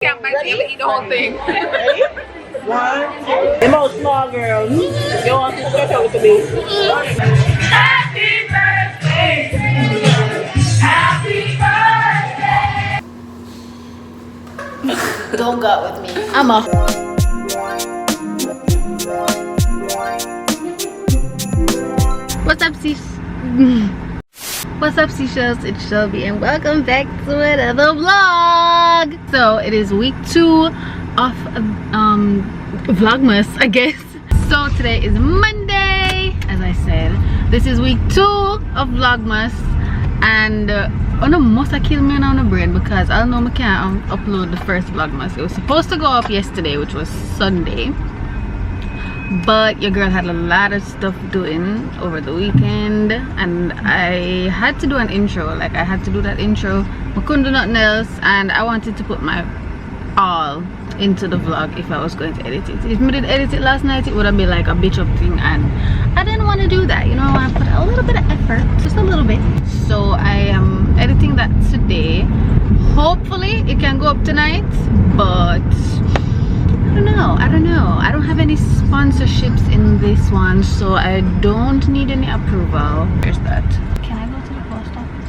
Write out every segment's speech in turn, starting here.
Can't bite you, eat the whole thing. Ready? 1, 2. The most small girls. You want to stretch out to me. Happy birthday to you. Happy birthday. Don't go with me. I'm off. What's up, What's up, Seashells? It's Shelby, and welcome back to another vlog. So it is week 2 of Vlogmas, I guess. So today is Monday, as I said. This is week 2 of Vlogmas, and oh no, must I kill me on the brain because I know I can't upload the first Vlogmas. It was supposed to go up yesterday, which was Sunday, but your girl had a lot of stuff doing over the weekend, and I had to do an intro. Like, I had to do that intro. I couldn't do nothing else, and I wanted to put my all into the vlog if I was going to edit it. If I did edit it last night, it would have been like a bitch up thing, and I didn't want to do that. You know, I want to put a little bit of effort, just a little bit. So I am editing that today. Hopefully it can go up tonight, but I don't know. I don't have any sponsorships in this one, so I don't need any approval. Where's that? Can I go to the post office?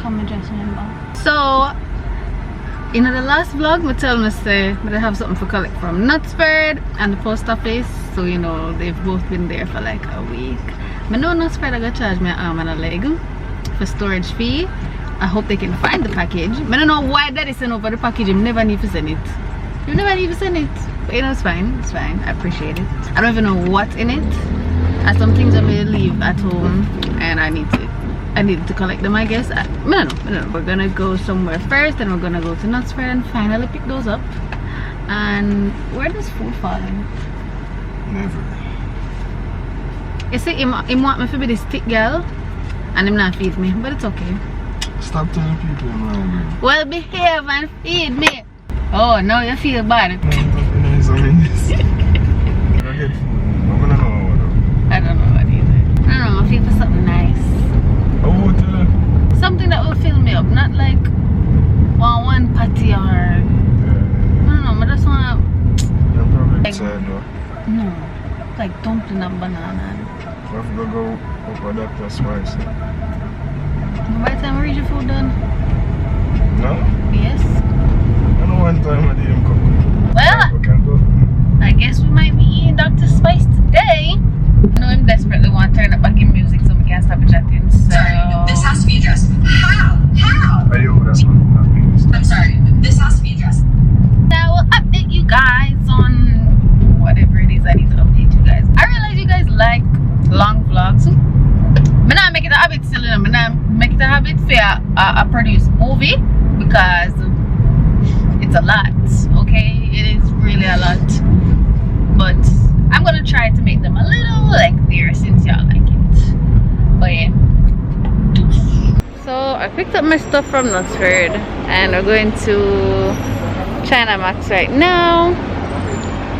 Come and just remember. So in the last vlog, I tell me say that I have something for collect from Knutsford and the post office. So you know, they've both been there for like a week. I know Knutsford are gonna charge me an arm and a leg for storage fee. I hope they can find the package. I don't know why that is sent over the package. You never need to send it. You never need to send it. But you know, it's fine. It's fine. I appreciate it. I don't even know what's in it. There's some things I may leave at home, and I need to collect them, I guess. I don't know. We're gonna go somewhere first, and we're gonna go to Knutsford and finally pick those up. And where does food fall in? Never. You see, him want me to be this thick girl, and him not feed me, but it's okay. Stop telling people I'm hungry. Well, behave and feed me. Oh, now you feel bad. I get food. I don't know what either. I don't know, I feel for something nice. Oh, something that will fill me up, not like one patty or I don't know, I just wanna like, no, like dumpling and banana. I have to go up a doctor's spice. By the time we reach your food done? No? Yes. I know one time I didn't cook. Well, We can go. I guess we might be eating Dr. Spice today. I know I'm desperately want to turn up back in music so we can't stop chatting. So Sorry, this has to be addressed. How? Are you that's what I'm sorry, this has to be addressed. I will update you guys on whatever it is I need to update you guys. I realize you guys like long vlogs. I'm not making it a habit still, I'm not make it a habit for a produce movie because it's a lot, okay? It is really a lot, but I'm gonna try to make them a little lengthier since y'all like it. But yeah, so I picked up my stuff from Knutsford and we're going to China Max right now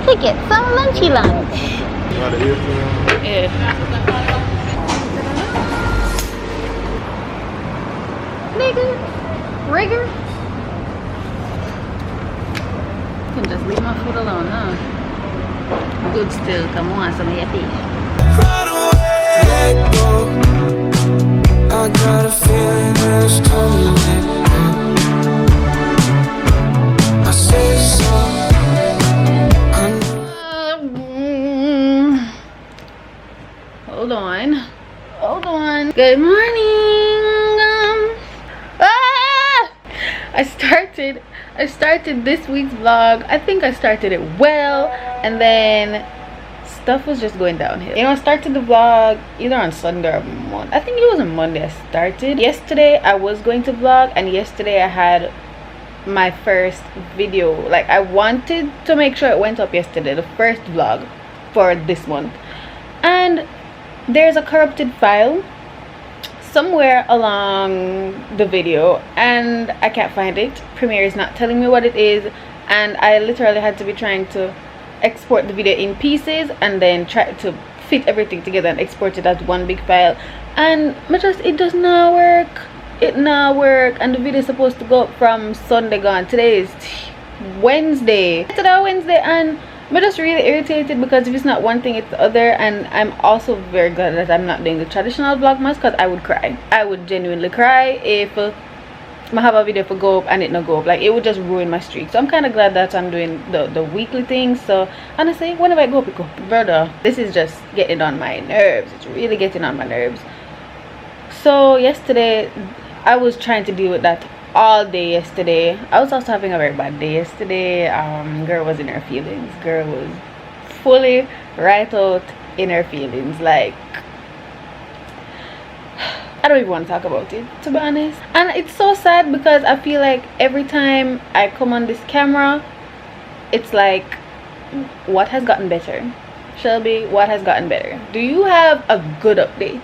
to get some lunchy lunch. Yeah. Rigger. You can just leave my food alone, huh? Good still, come on, some of your fish. I got a feeling it's time to let go. I say so. Hold on. Good morning. I started this week's vlog. I think I started it well, and then stuff was just going downhill. You know, I started the vlog either on Sunday or Monday. I think it was on Monday I started. Yesterday I was going to vlog, and yesterday I had my first video. Like, I wanted to make sure it went up yesterday, the first vlog for this month, and there's a corrupted file somewhere along the video and I can't find it. Premiere is not telling me what it is, and I literally had to be trying to export the video in pieces and then try to fit everything together and export it as one big file. and it does not work. It not work, and the video is supposed to go up from Sunday gone. Today is Wednesday. And I'm just really irritated because if it's not one thing, it's the other. And I'm also very glad that I'm not doing the traditional Vlogmas, because I would cry. I would genuinely cry if I have a video for go up and it not go up. Like, it would just ruin my streak. So I'm kind of glad that I'm doing the weekly thing. So honestly, whenever I go up, it go. Brother, this is just getting on my nerves. It's really getting on my nerves. So yesterday, I was trying to deal with that all day yesterday. I was also having a very bad day yesterday. Girl was in her feelings. Girl was fully right out in her feelings. Like, I don't even want to talk about it, to be honest. And it's so sad because I feel like every time I come on this camera, it's like, what has gotten better? Shelby, what has gotten better? Do you have a good update?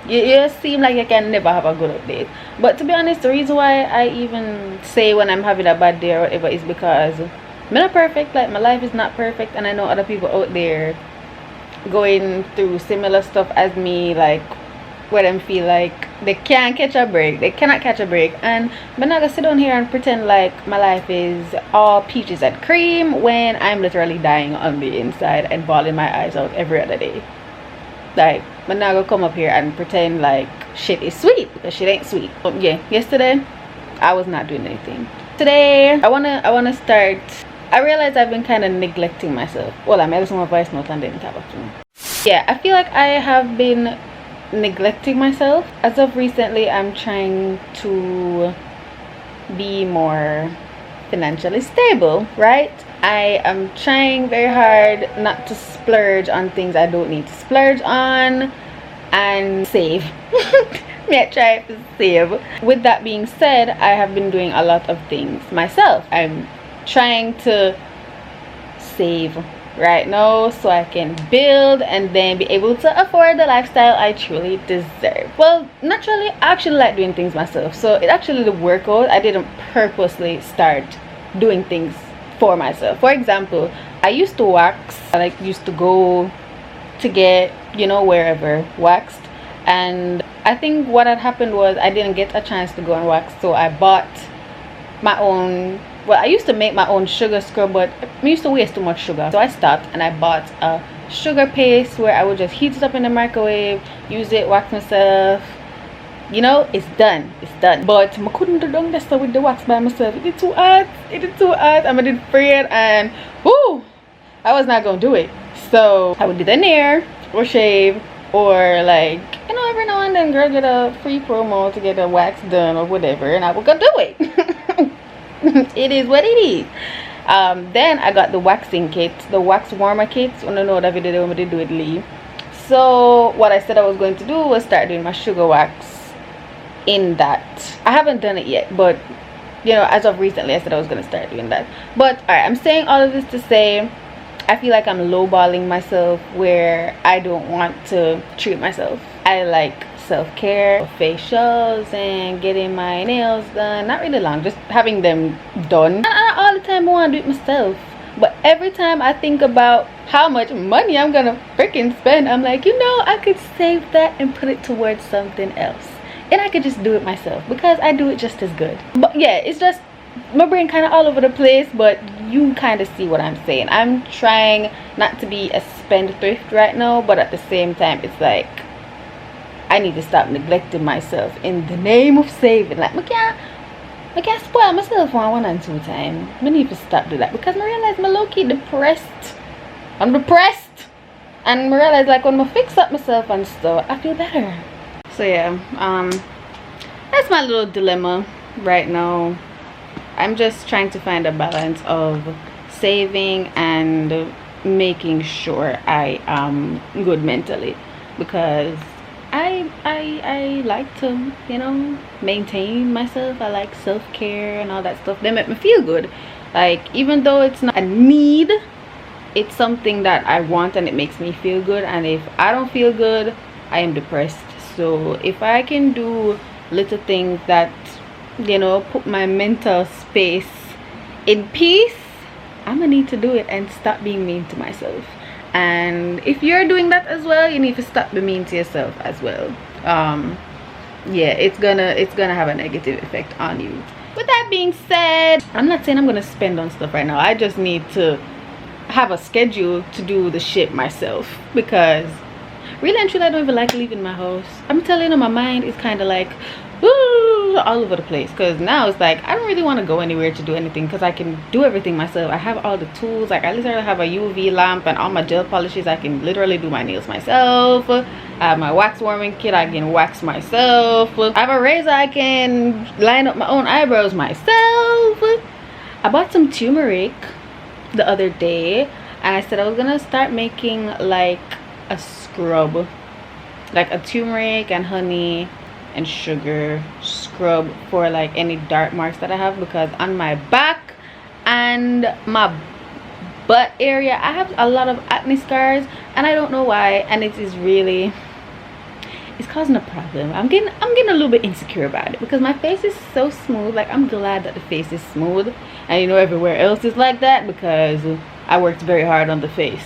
You seem like you can never have a good update. But to be honest, the reason why I even say when I'm having a bad day or whatever is because I'm not perfect. Like, my life is not perfect, and I know other people out there going through similar stuff as me, like where them feel like they can't catch a break. They cannot catch a break. And I'm not gonna sit down here and pretend like my life is all peaches and cream when I'm literally dying on the inside and bawling my eyes out every other day. Like, I'm not gonna come up here and pretend like shit is sweet, because shit ain't sweet. Yeah, yesterday I was not doing anything. Today I wanna start. I realized I've been kind of neglecting myself. Well, I made some voice note and then tap up to me. Yeah, I feel like I have been neglecting myself. As of recently, I'm trying to be more financially stable, right? I am trying very hard not to splurge on things I don't need to splurge on, and save. Yeah, try to save. With that being said, I have been doing a lot of things myself. I'm trying to save right now so I can build and then be able to afford the lifestyle I truly deserve. Well, naturally, I actually like doing things myself, so it actually the workout, I didn't purposely start doing things for myself. For example, I used to wax. I used to go to get, you know, wherever waxed, and I think what had happened was I didn't get a chance to go and wax, so I bought my own. Well, I used to make my own sugar scrub, but I used to waste too much sugar, so I stopped and I bought a sugar paste where I would just heat it up in the microwave, use it, wax myself. You know, it's done. But I couldn't do done this with the wax by myself. It is too hot. I'm a bit afraid, and whoo, I was not gonna do it. So I would do the nair or shave, or like, you know, every now and then girl get a free promo to get a wax done or whatever, and I would go do it. It is what it is. Then I got the waxing kit, the wax warmer kits. I don't know that video they want me to do it, Lee. So what I said I was going to do was start doing my sugar wax in that. I haven't done it yet, but you know, as of recently I said I was going to start doing that. But alright, I'm saying all of this to say I feel like I'm lowballing myself where I don't want to treat myself. I like self-care, facials, and getting my nails done. Not really long, just having them done. Not all the time I want to do it myself, but every time I think about how much money I'm gonna freaking spend, I'm like, you know, I could save that and put it towards something else, and I could just do it myself because I do it just as good. But yeah, it's just my brain kind of all over the place, but you kind of see what I'm saying. I'm trying not to be a spendthrift right now, but at the same time it's like I need to stop neglecting myself in the name of saving. Like, I can't spoil myself one and two times. I need to stop doing that because I realize I'm low-key depressed. I'm depressed, and I realize like when I fix up myself and stuff, I feel better. So yeah, that's my little dilemma right now. I'm just trying to find a balance of saving and making sure I am good mentally, because I like to, you know, maintain myself. I like self-care and all that stuff. They make me feel good. Like, even though it's not a need, it's something that I want and it makes me feel good. And if I don't feel good, I am depressed. So if I can do little things that, you know, put my mental space in peace, I'm gonna need to do it and stop being mean to myself. And if you're doing that as well, you need to stop being mean to yourself as well. yeah, it's gonna have a negative effect on you. With that being said, I'm not saying I'm gonna spend on stuff right now. I just need to have a schedule to do the shit myself, because really and truly I don't even like leaving my house. I'm telling you, my mind is kind of like all over the place, because now it's like I don't really want to go anywhere to do anything, because I can do everything myself. I have all the tools. Like I literally have a UV lamp and all my gel polishes. I can literally do my nails myself. I have my wax warming kit. I can wax myself. I have a razor. I can line up my own eyebrows myself. I bought some turmeric the other day, and I said I was gonna start making like a scrub, like a turmeric and honey and sugar scrub for like any dark marks that I have, because on my back and my butt area I have a lot of acne scars, and I don't know why, and it is really, it's causing a problem. I'm getting a little bit insecure about it, because my face is so smooth. Like I'm glad that the face is smooth, and you know everywhere else is like that, because I worked very hard on the face.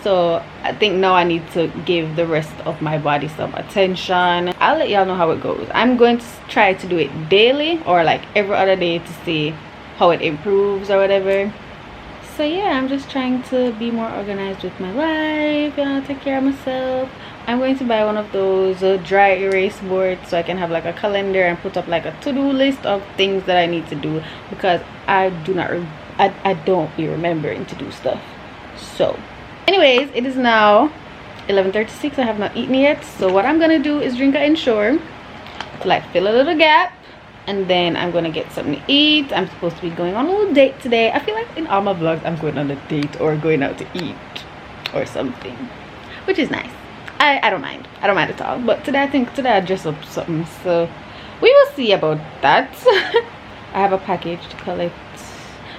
So I think now I need to give the rest of my body some attention. I'll let y'all know how it goes. I'm going to try to do it daily or like every other day to see how it improves or whatever. So yeah, I'm just trying to be more organized with my life, you know, take care of myself. I'm going to buy one of those dry erase boards, so I can have like a calendar and put up like a to-do list of things that I need to do, because I don't be remembering to do stuff. So anyways, it is now 11:36. I have not eaten yet, so what I'm gonna do is drink an Ensure to like fill a little gap, and then I'm gonna get something to eat. I'm supposed to be going on a little date today. I feel like in all my vlogs I'm going on a date or going out to eat or something, which is nice. I don't mind. I don't mind at all. But today I dress up something, so we will see about that. I have a package to collect.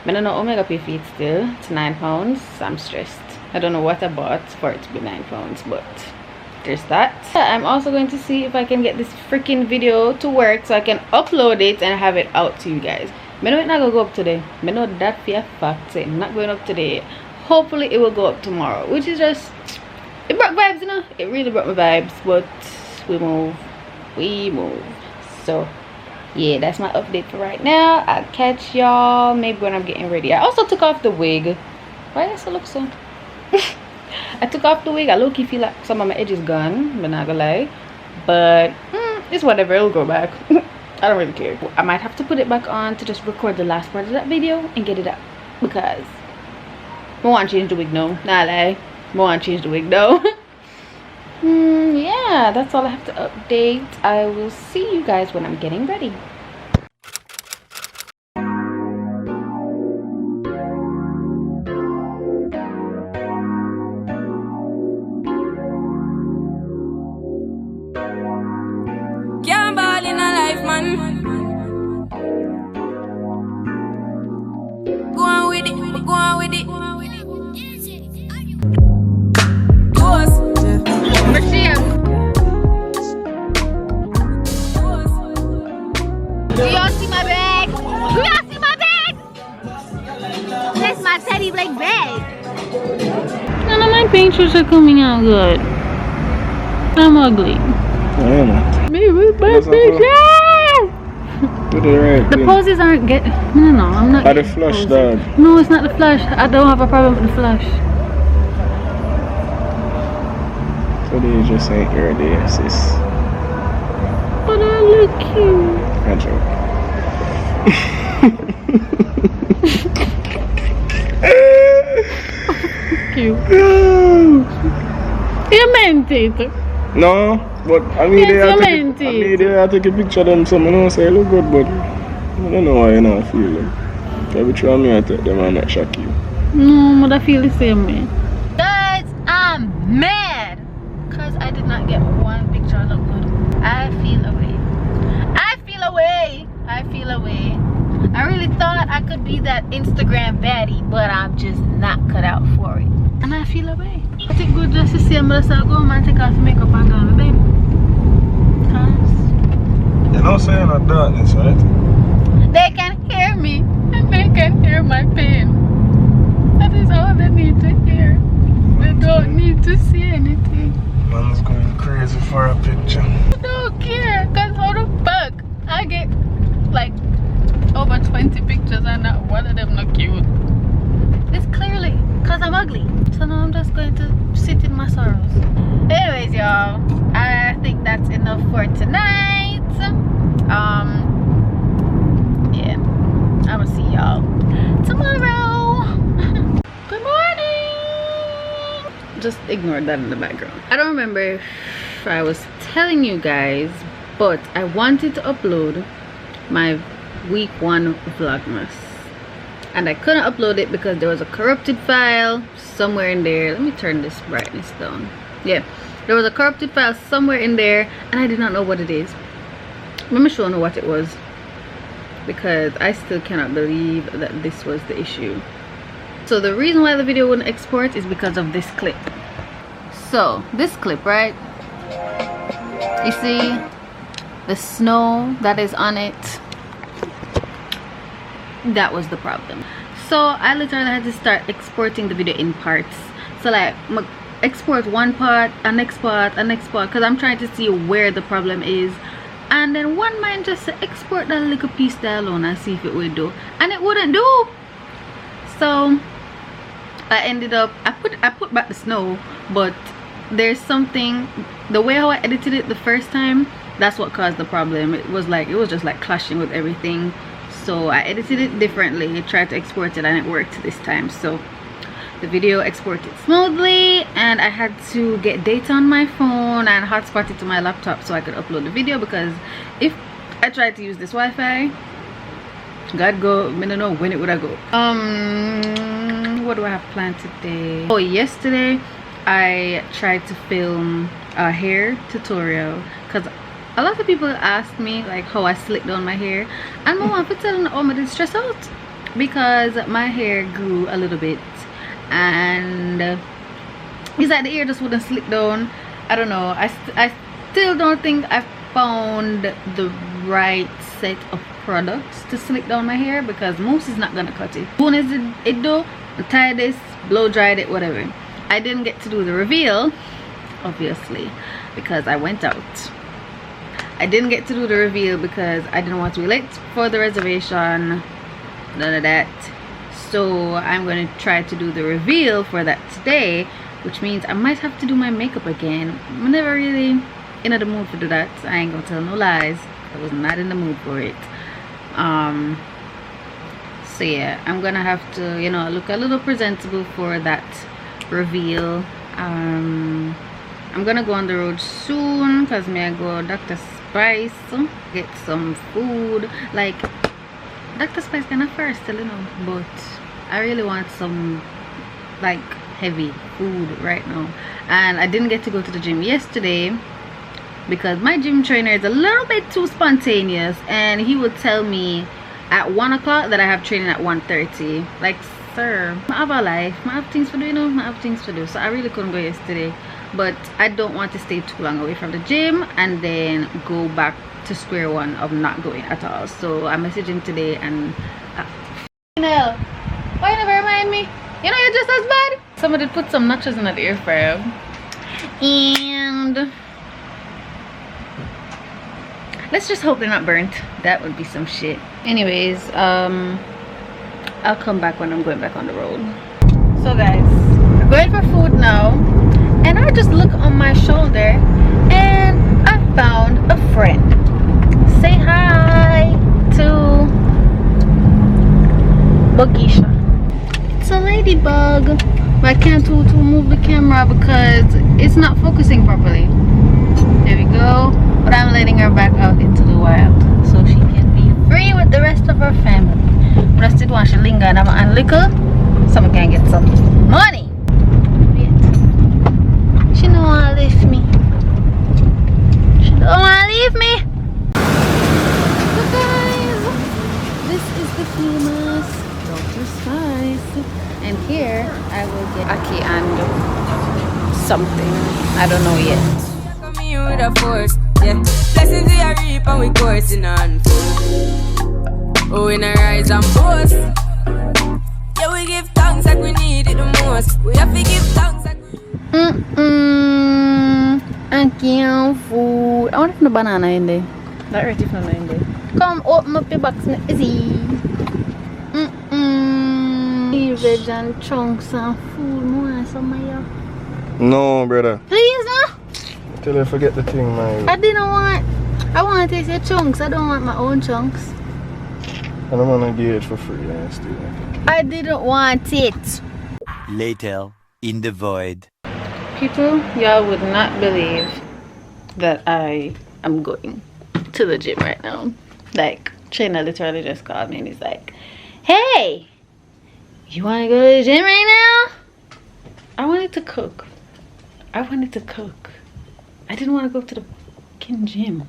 I don't know how I pay for it still. It's £9. So I'm stressed. I don't know what I bought for it to be £9, but there's that. I'm also going to see if I can get this freaking video to work so I can upload it and have it out to you guys. I know it's not gonna go up today. I know that for a fact. It's not going up today. Hopefully it will go up tomorrow, which is just, it brought vibes, you know. It really brought my vibes, but we move. So yeah, that's my update for right now. I'll catch y'all maybe when I'm getting ready. I also took off the wig. Why does it look so? I took off the wig. I low-key feel like some of my edges gone, but not gonna lie. But it's whatever, it'll go back. I don't really care. I might have to put it back on to just record the last part of that video and get it up, because I want to change the wig now. Nah lie, I want to change the wig though. Yeah, that's all I have to update. I will see you guys when I'm getting ready. Do y'all see my bag? Do y'all see my bag? That's my teddy black bag. None of my pictures are coming out good. I'm ugly. I am. Me with my pictures. The poses aren't get. No, I'm not. The flush, dog. No, it's not the flush. I don't have a problem with the flush. So they just ain't your day, sis. But I look cute. I joke. Cute. You meant it. No, but I mean, Yes, I take a picture of them, so I know say I look good, but I don't know why you not feel them. Every time I take them, I not shock you. No, but I feel the same way. Guys, I'm mad because I did not get one picture look good. I feel away. I really thought I could be that Instagram baddie, but I'm just not cut out for it. And I feel away. I think good just to see myself go home and take off the makeup and go to bed. Because You know saying that darkness, right? they can hear me and they can hear my pain. That is all they need to hear. They don't need to see anything. Man's going crazy for a picture. No, here, because how the fuck I get like over 20 pictures and not one of them not cute? It's clearly because I'm ugly. So now I'm just going to sit in my sorrows. Anyways, y'all, I think that's enough for tonight. Yeah, I'm gonna see y'all tomorrow. Good morning. Just ignore that in the background. I don't remember if I was telling you guys, but I wanted to upload my week 1 Vlogmas, and I couldn't upload it because there was a corrupted file somewhere in there. Let me turn this brightness down. Yeah, there was a corrupted file somewhere in there and I did not know what it is. Let me show you what it was, because I still cannot believe that this was the issue. So the reason why the video wouldn't export is because of this clip. So this clip, right, you see the snow that is on it, that was the problem. So I literally had to start exporting the video in parts. So like export one part, a next part, a next part, because I'm trying to see where the problem is. And then one man just said export that little piece there alone and see if it would do, and it wouldn't do. So I ended up, I put back the snow, but there's something, the way how I edited it the first time, that's what caused the problem. It was just like clashing with everything. So I edited it differently. I tried to export it and it worked this time. So the video exported smoothly, and I had to get data on my phone and hotspot it to my laptop so I could upload the video, because if I tried to use this Wi-Fi, God go, I don't know when it would I go. What do I have planned today? Oh, yesterday I tried to film a hair tutorial, because a lot of people asked me like how I slick down my hair, and I want to tell them I did stress out because my hair grew a little bit, and it's like the hair just wouldn't slick down. I don't know, I still don't think I found the right set of products to slick down my hair, because mousse is not gonna cut it. As soon as it do, tie this, blow dried it, whatever. I didn't get to do the reveal, obviously, because I went out. I didn't get to do the reveal because I didn't want to be late for the reservation, none of that. So I'm going to try to do the reveal for that today, which means I might have to do my makeup again. I'm never really in the mood to do that. I ain't gonna tell no lies, I was not in the mood for it. So yeah, I'm gonna have to, you know, look a little presentable for that reveal. I'm gonna go on the road soon because I go Dr. Spice, get some food. Like Dr. Spice kind of first, you know, but I really want some like heavy food right now. And I didn't get to go to the gym yesterday because my gym trainer is a little bit too spontaneous, and he would tell me at 1 o'clock that I have training at 1:30. Like, sir, I have a life, I have things to do, you know, I have things to do. So I really couldn't go yesterday, but I don't want to stay too long away from the gym and then go back to square one of not going at all. So I messaged him today and why you never remind me? You know, you're just as bad. Somebody put some nachos in the air fryer, and let's just hope they're not burnt. That would be some shit. Anyways, I'll come back when I'm going back on the road. So guys, we're going for food now, and I just look on my shoulder and I found a friend. Say hi to Buggisha. It's a ladybug, but I can't move the camera because it's not focusing properly. There we go. But I'm letting her back out into the wild so she can be free with the rest of her family. But I still want to linger and liquor so I can get some money. She don't want to leave me. She don't want to leave me. So guys, this is the famous Dr. Spice, and here I will get Aki and something. I don't know yet. With a force, yeah. Blessings we are reap and we coursing on full. Oh, we not rise and boast. Yeah, we give thanks like we need it the most. We have to give thanks like we And canned food. I wonder if no banana in there. That right if not in there. Come open up your box, easy. Veg and chunks and food. More some of you. No, brother. Please, no. Till you forget the thing, man. I want to taste your chunks. I don't want my own chunks. And I'm gonna get it for free, yeah, still. I didn't want it. Later, in the void. People, y'all would not believe that I am going to the gym right now. Like, Trina literally just called me and he's like, hey, you want to go to the gym right now? I wanted to cook. I didn't want to go to the fucking gym.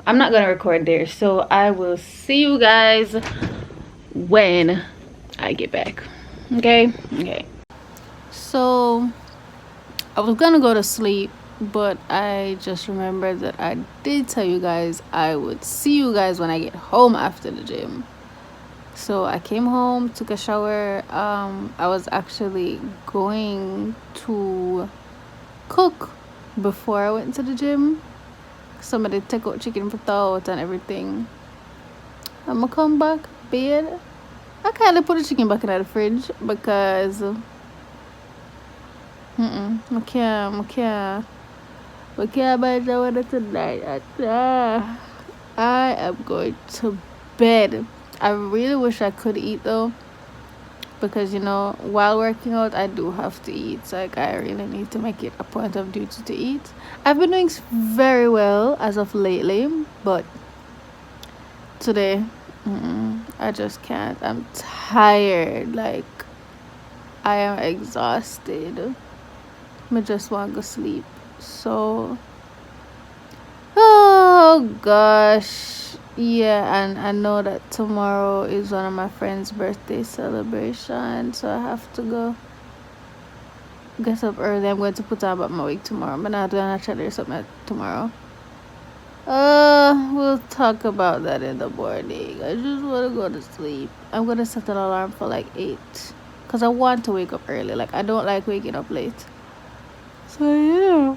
I'm not gonna record there, so I will see you guys when I get back. Okay. So I was gonna go to sleep, but I just remembered that I did tell you guys I would see you guys when I get home after the gym. So I came home, took a shower. I was actually going to cook before I went to the gym. Somebody take out chicken for thought and everything. I'ma come back bed. I kind of put the chicken back in the fridge because I can't buy the weather tonight. I am going to bed. I really wish I could eat though, because you know, while working out I do have to eat. So like, I really need to make it a point of duty to eat. I've been doing very well as of lately, but today I just can't. I'm tired. Like, I am exhausted. I just want to go sleep. So, oh gosh. Yeah, and I know that tomorrow is one of my friend's birthday celebration, so I have to go get up early. I'm going to put on about my wig tomorrow, but not doing actually something tomorrow. We'll talk about that in the morning. I just want to go to sleep. I'm gonna set an alarm for like 8, because I want to wake up early. Like, I don't like waking up late. So yeah.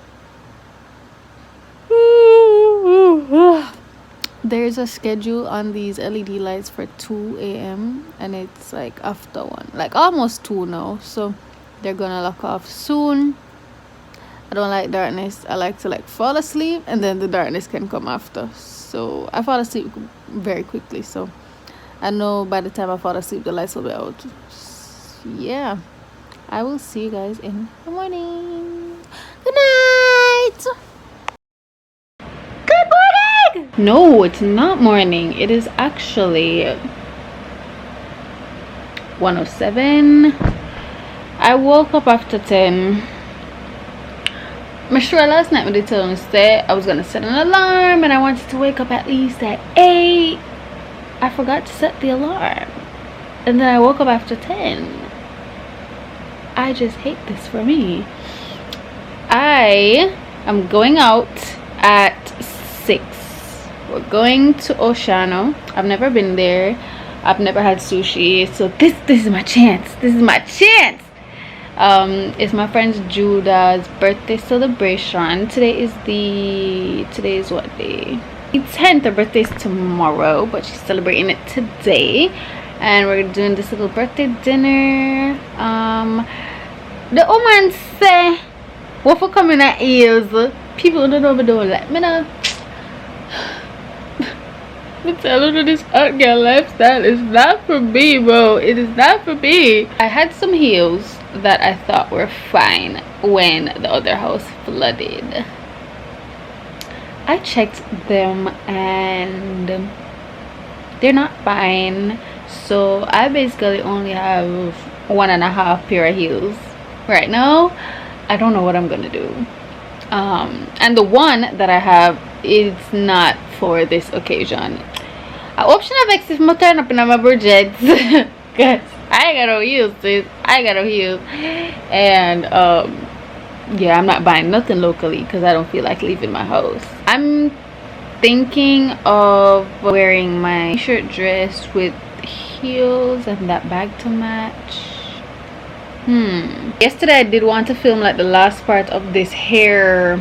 There's a schedule on these LED lights for 2 a.m. and it's like after 1, like almost 2 now, so they're gonna lock off soon. I don't like darkness. I like to like fall asleep and then the darkness can come after. So I fall asleep very quickly, so I know by the time I fall asleep the lights will be out. Yeah, I will see you guys in the morning. Good night. No, it's not morning. It is actually 1:07. I woke up after 10. I'm sure last night when they told me to stay, I was gonna set an alarm and I wanted to wake up at least at 8. I forgot to set the alarm. And then I woke up after 10. I just hate this for me. I am going out at 6. We're going to Oceano. I've never been there. I've never had sushi, so this is my chance. It's my friend Judah's birthday celebration. Today is what day? The 10th. Her birthday's tomorrow, but she's celebrating it today, and we're doing this little birthday dinner. The woman say, what for coming at ears? People don't know, but don't let me know. I'm telling you, this hot girl lifestyle is not for me, bro. It is not for me. I had some heels that I thought were fine when the other house flooded. I checked them and they're not fine, so I basically only have 1.5 pair of heels right now. I don't know what I'm gonna do. And the one that I have is not for this occasion. Option of X if I turn up in my budget, because I ain't got no heels, sis. I ain't got no heels. And yeah, I'm not buying nothing locally because I don't feel like leaving my house. I'm thinking of wearing my shirt dress with heels and that bag to match. Yesterday I did want to film like the last part of this hair,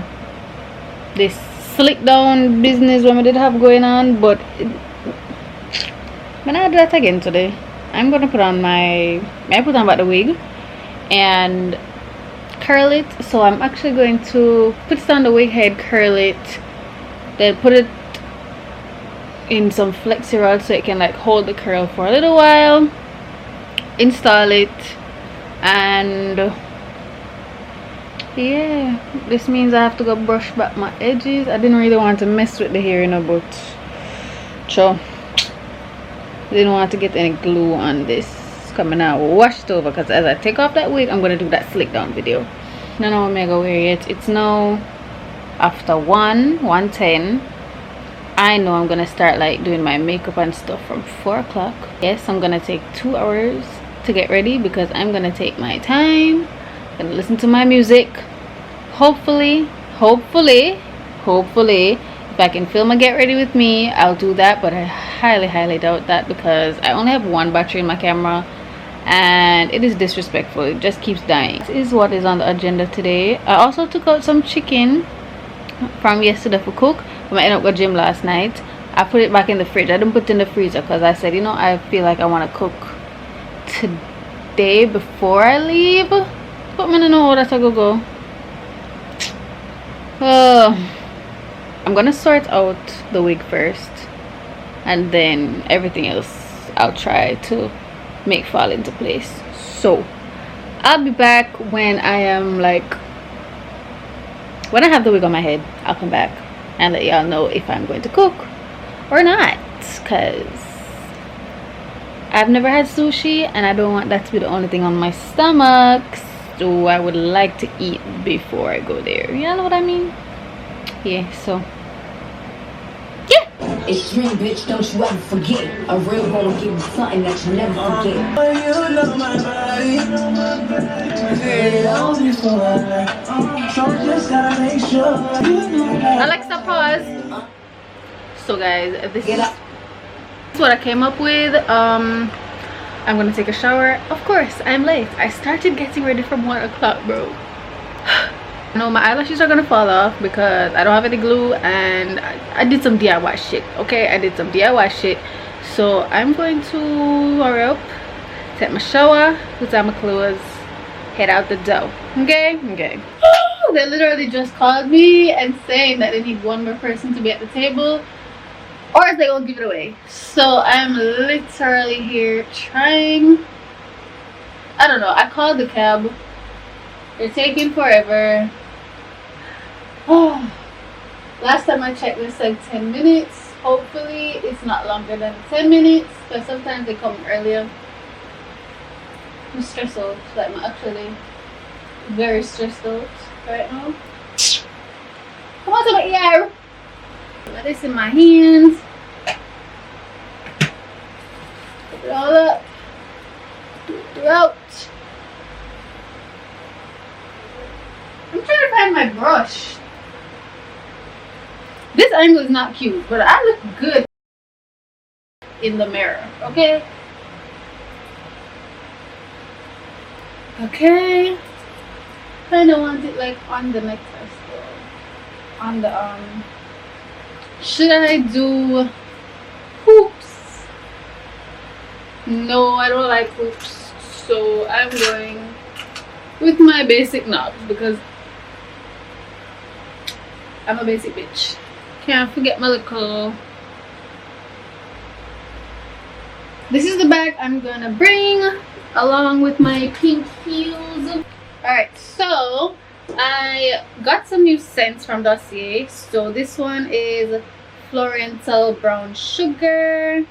this slick down business what I did have going on, but I'm gonna do that again today. I'm gonna put on about the wig and curl it. So I'm actually going to put it on the wig head, curl it, then put it in some flexi rod so it can like hold the curl for a little while, install it, and yeah, this means I have to go brush back my edges. I didn't really want to mess with the hair, you know, but sure, didn't want to get any glue on this coming out. Wash it over, because as I take off that wig I'm gonna do that slick down video. I don't know what I'm gonna wear yet. It's now after 1:10. I know I'm gonna start like doing my makeup and stuff from 4 o'clock. Yes, I'm gonna take 2 hours to get ready because I'm gonna take my time. I'm gonna listen to my music. Hopefully if I can film a get ready with me, I'll do that, but I highly doubt that because I only have 1 battery in my camera and it is disrespectful. It just keeps dying. This is what is on the agenda today. I also took out some chicken from yesterday for cook. I ended up at gym last night. I put it back in the fridge. I didn't put it in the freezer because I said, you know, I feel like I want to cook today before I leave, but I don't know how that's gonna go. I'm gonna sort out the wig first and then everything else I'll try to make fall into place. So I'll be back when I am like, when I have the wig on my head. I'll come back and let y'all know if I'm going to cook or not, because I've never had sushi and I don't want that to be the only thing on my stomach. So I would like to eat before I go there. You know what I mean? Yeah, so yeah. It's dream, bitch, don't you ever forget. A real one will give you something that you never forget. You know my body. So just gotta make sure. Alexa, pause. So guys, this is what I came up with. I'm gonna take a shower. Of course, I'm late. I started getting ready from 1 o'clock, bro. I know my eyelashes are gonna fall off because I don't have any glue and I did some DIY shit. Okay, I did some DIY shit. So I'm going to hurry up, take my shower, put on my clothes, head out the door. Okay. They literally just called me and saying that they need 1 more person to be at the table or else they won't give it away. So I'm literally here trying. I don't know, I called the cab. They're taking forever. Oh, last time I checked this like 10 minutes. Hopefully it's not longer than 10 minutes because sometimes they come earlier. I'm stressed out. Like I'm actually very stressed out right now. Come on to my ear. Let this in my hands. Put it all up. Do it throughout. I'm trying to find my brush. This angle is not cute, but I look good in the mirror, okay? Okay. Kinda want it like on the necklace though. On the should I do hoops? No, I don't like hoops. So I'm going with my basic knobs because I'm a basic bitch. Can't forget my little. This is the bag I'm gonna bring along with my pink heels. Alright, so I got some new scents from Dossier. So this one is Florental Brown Sugar.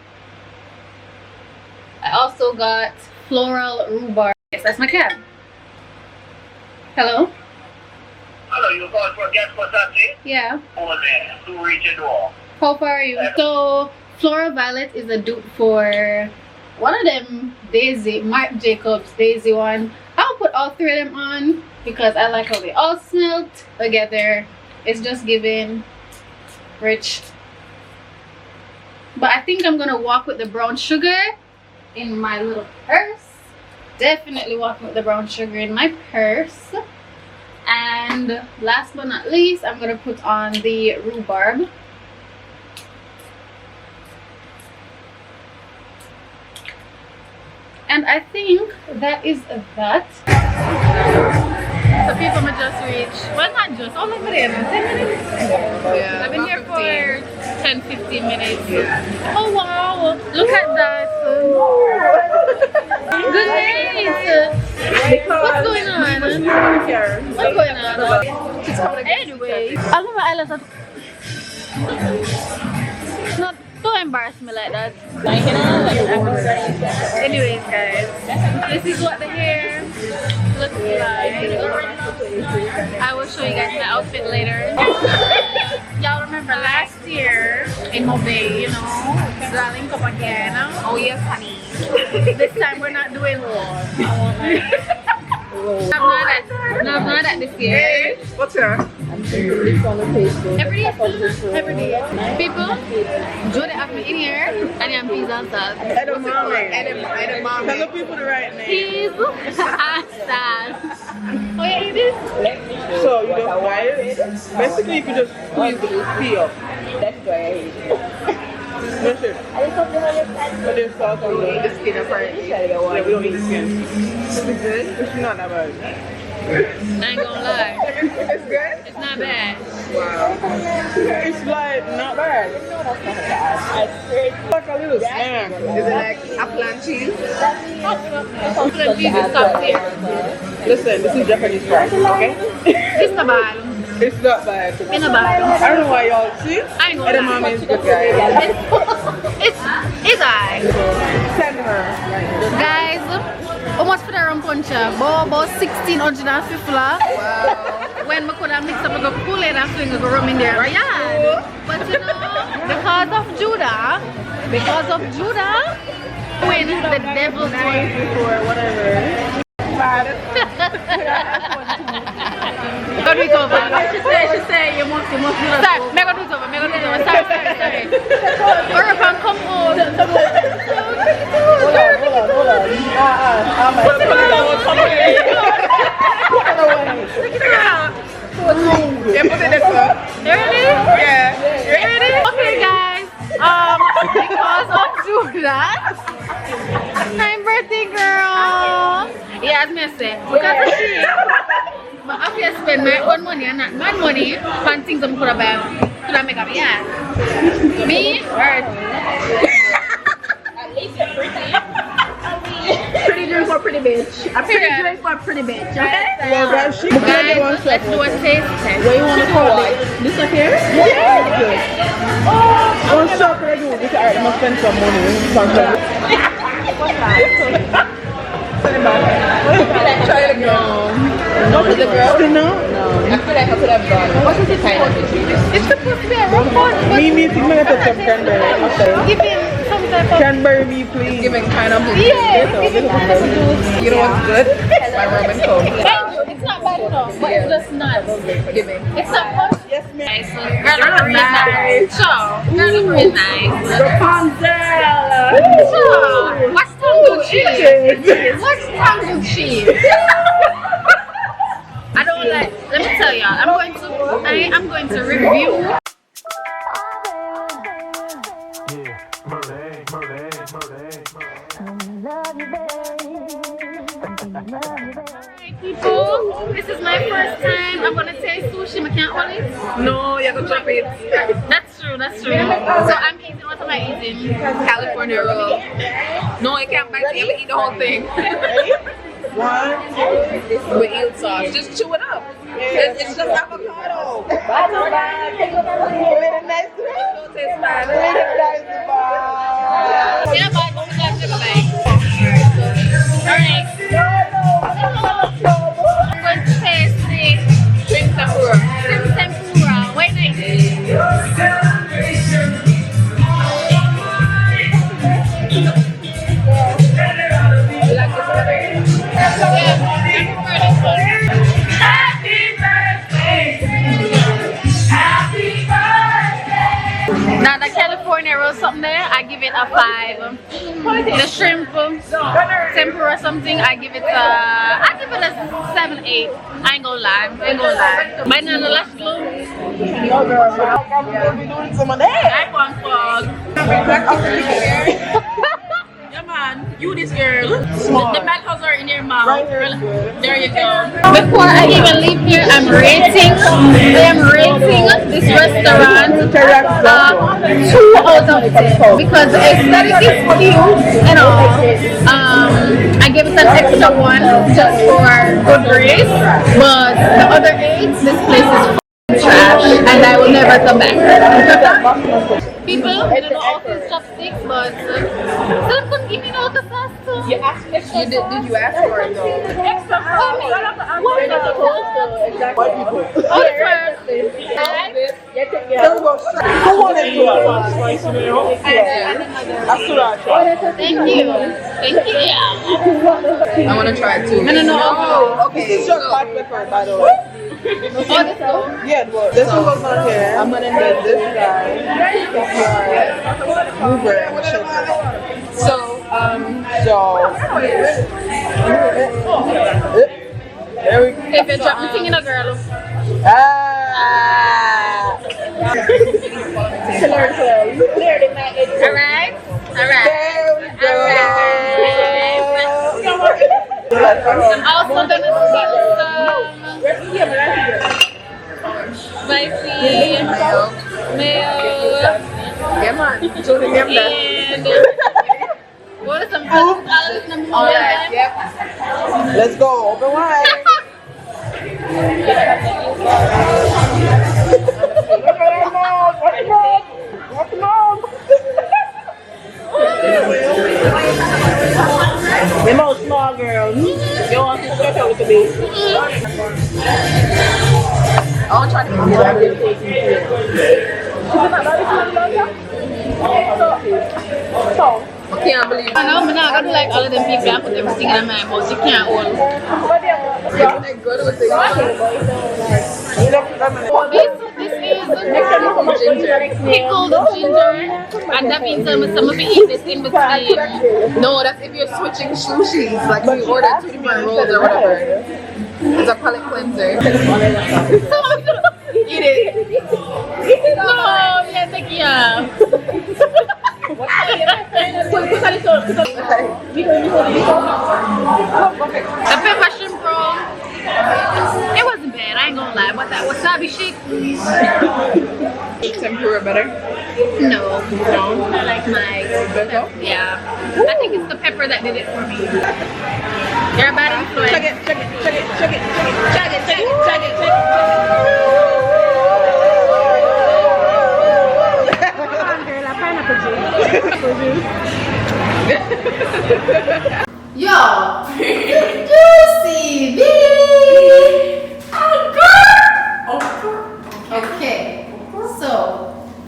I also got Floral Rhubarb. Yes, that's my cab. Hello? Hello, you calling for a guest for Saturday? Yeah. Over there, to reach your door. How far are you? So, Floral Violet is a dupe for one of them, Daisy, Marc Jacobs Daisy one. I'll put all 3 of them on because I like how they all smelled together. It's just giving rich. But I think I'm gonna walk with the brown sugar in my little purse definitely walking with the brown sugar in my purse. And last but not least, I'm gonna put on the rhubarb. And I think that is that. So people may just reach, well not just, oh like 10 minutes? Yeah, I've been here for 10-15 minutes. Oh wow, look at that. Good night. What's going on? What's going on? Anyway, I love my eyelash. Not don't embarrass me like that. Anyways guys, this is what the hair looks like. I will show you guys my outfit later. Y'all remember last year in Mobay, you know, darling cup again. Oh yes honey. This time we're not doing I'm not at this year. What's her? Every day. People, Jody have me in here and I'm pizza and sauce. Edamame. Tell the people the right name. Pizza and sauce. Oh yeah, it is. So you don't buy it? Basically you can just squeeze the peel. That's great. That's it. But there's sauce on the skin apparently. Yeah, we don't need the skin. Is it good? It's not that bad. I ain't gonna lie. It's good? It's not bad. Wow. It's like not bad. It's like a little snack. Is it like apple and cheese? Apple and cheese is top tier. Listen, this is Japanese fries, okay? It's not bad. It's not bad. It's not bad. I don't know why y'all see. I ain't gonna lie. Edamame is good, guys. It's alright. Send her. Guys, how much for the rum puncher? About 1650. Wow. When I could have mixed up, I go pull it and fling a rum in there. Yeah. But you know, because of Judah, when the devil Nice before, whatever. Go do it over. She say you must do that. Start. Make her do it over. Sorry. Or if I'm come home. Yeah, put it there. Really? Yeah. Really? Okay, guys. Because of Judah, my birthday girl. Yeah, as me say, because of she, I have to spend my own money and not my money on things I could have make up. Yeah. Me? Right. At least you're pretty. Pretty drink for pretty bitch. A pretty drink for pretty bitch. Okay? Well, guys, Let's do a taste test. What you want to call it? This up here? Yeah. Oh, one shot for you. This alright, I'm gonna spend some money. Send it back. Try it again. No, with the girl? No. I feel like I could have gone. What is the kind of it? It's supposed to be a rough one. Me, think I'm gonna get some cranberry. Give him some type of Cranberry, me, please. Give me pineapple. yeah, give him pineapple juice. You know what's good? My rum and coke. It's not bad enough, but it's just not. Give me. It's not much. Yes, ma'am. Girl look real nice. Sure. Girl look real nice. Rapunzel. Sure. What's tango cheese? What's tango cheese? I don't like. Let me tell y'all. I'm going to review. People, this is my first time. I'm gonna taste sushi. I can't hold it. No, you have to chop it. That's true. So I'm eating. What am I eating? California roll. No, I can't bite it. Eat the whole thing. One. With eel sauce. Just chew it up. It's just avocado. That's not bad. Really nice. Don't taste bad. Yeah, but what we got to like. Alright. I'm going to taste the Shrimp tempura. shrimp tempura. Wait, nice. You like this better? Yeah, I prefer this one. Now the California habanero something there, I give it a 5. The shrimp tempura something, I give it a 7, 8. I ain't gonna lie. Banana lash glue. That one fog. Yeah man, you this girl. The macros are in your mouth. Right here. There you go. Before I even leave here, I'm rating this restaurant 2 out of 10 because the aesthetic is cute and all. I give it an extra 1 just for good grace, but the other 8, this place is trash and I will never come back. People, I don't know all these chopsticks, but some couldn't give me no the sauce too. You asked extra. Did you ask for it though? Extra sauce. What the exactly. Who wanted to? Thank you. I want to try it too. No. Okay. This is your hot pepper, by the way. Yeah, well, this one goes on here. I'm gonna need this guy. Uber. So. There we go. If you drop me thing in a girl. Alright. There we go. I'm also gonna steal some spicy mayo. Yeah, man. And what is some Alright, yep. Let's go. Open wide. Them all small girls. You want to stretch out with me? I'll try to get I can't believe it. I know, but now I gotta like all of them people and put everything in my mouth. You can't hold. This is pickled ginger, and that means some of it eat this in between. No, that's if you're switching sushis, like if you order 2 different rolls or whatever. It's a palate cleanser. Eat it. No, yeah, take yeah. The pepper shrimp roll, it wasn't bad, I ain't gonna lie. But that wasabi shake, Tempura better? no. I like my pepper. Yeah, I think it's the pepper that did it for me. You're a bad influence. Check it. Yo, juicy bee. Okay, so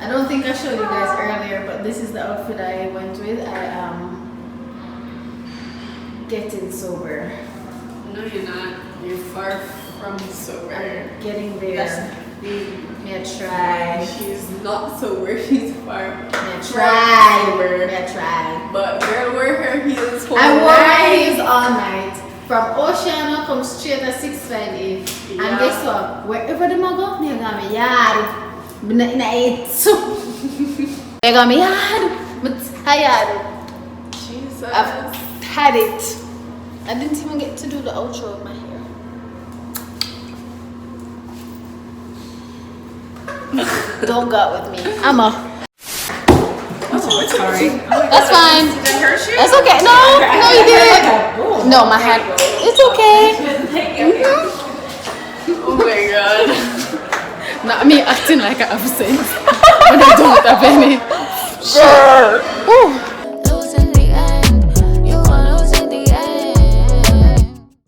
I don't think I showed you guys earlier, but this is the outfit I went with. I am getting sober. No, you're not. You're far from sober. Getting there. Me try. She's not sober. She's far. Me try. But girl, wear her heels for I wore my heels all night. From Oceana, come straight at 6:58. Yeah. And guess what? Wherever them go, me got me yard. In a 8. I got me yard. But tired. Jesus. I've had it. I didn't even get to do the outro of my hair. Don't go with me. I'm a. Sorry. That's fine. That's okay. No, you did. No, my hand. It's okay. Oh my god. Not me acting like I have sense when I don't have any. Sure.